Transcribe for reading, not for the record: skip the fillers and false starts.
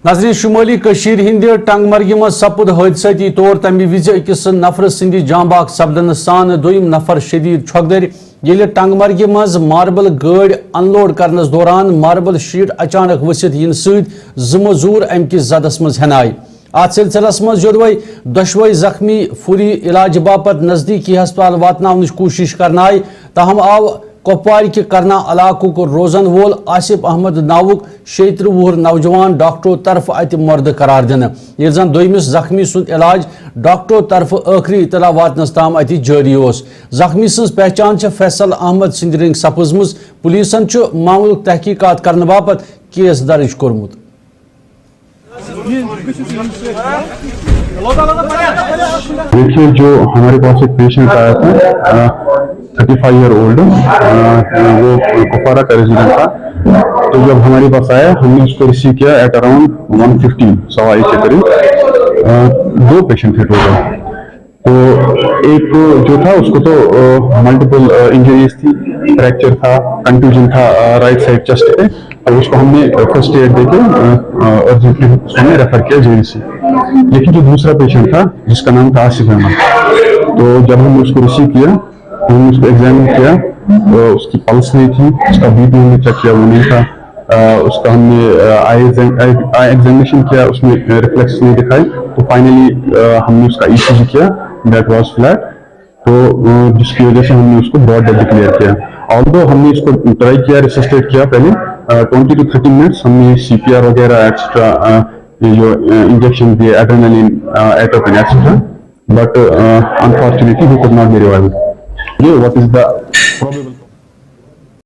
नाज़रीन शुमाली कशीर हिंद टंगमर्ग मज सपुद हादसाती तौर तमे विज अकिस नफर सिंद जांबाक सपदन सान दोयम नफर शदीद छकदर ये टंगमर्ग मज मार्बल गाड़ अनलोड करनस दौरान मार्बल शीट अचानक वसित इन सो मजूर अम किस जदस मज हेनाय अत सिलसिलस मज जोदवे दशवे जख्मी फुरी इलाज बापत नजदीकी हस्पताल वातनावनच कोशिश करनाय तहम आव कोपवार के करना इलाकों को रोजन वोल आसिफ अहमद नावुक 36 वुहर नौजवान डॉक्टरों तरफ अत मर्द करार दिन ये जन दोयमिस जख्मी सुंद इलाज डॉक्टरों तरफ आखिरी इतला वातनस ताम अत जारी ओस जख्मी सज पहचान फैसल अहमद सिंद रिंग सपजमज पुलिसन मामलुक तहकीकात करने बापत केस दर्ज कोरमुत। देखिए, जो हमारे पास एक पेशेंट आया था 35 ईयर ओल्ड, वो कुपवारा का रेजिडेंट था। तो जब हमारे पास आया हमने उसको रिसीव किया एट अराउंड 1:15 सवा एक के करीब। दो पेशेंट थे टोटल। तो एक जो था उसको तो मल्टीपल इंजरीज थी, फ्रैक्चर था, कंट्यूजन था राइट साइड चेस्ट पे, और उसको हमने फर्स्ट एड देके अर्जेंटली उसको रेफर किया जेएनसी। लेकिन जो दूसरा पेशेंट था जिसका नाम था आसिफ अहमद, तो जब हमने उसको रिसीव किया, हमने उसको एग्जामिन किया, तो उसकी पल्स नहीं थी, उसका बीपी हमने चेक किया, वो नहीं था। उसका हमने आई एग्जामिनेशन किया, उसमें रिफ्लेक्स नहीं दिखाई। तो फाइनली हमने उसका ईसीजी किया, दैट वाज फ्लैट। तो जिसकी वजह से हमने उसको ब्रॉड डेथ डिक्लेयर किया। ऑल्दो हमने इसको ट्राई किया, रिसस्टेट किया पहले 20 to 30 मिनट्स, हमने सीपीआर वगैरह एक्स्ट्रा जो इंजेक्शन दिए, adrenaline, atropine etcetera, but unfortunately he could not be revived. ये व्हाट इज द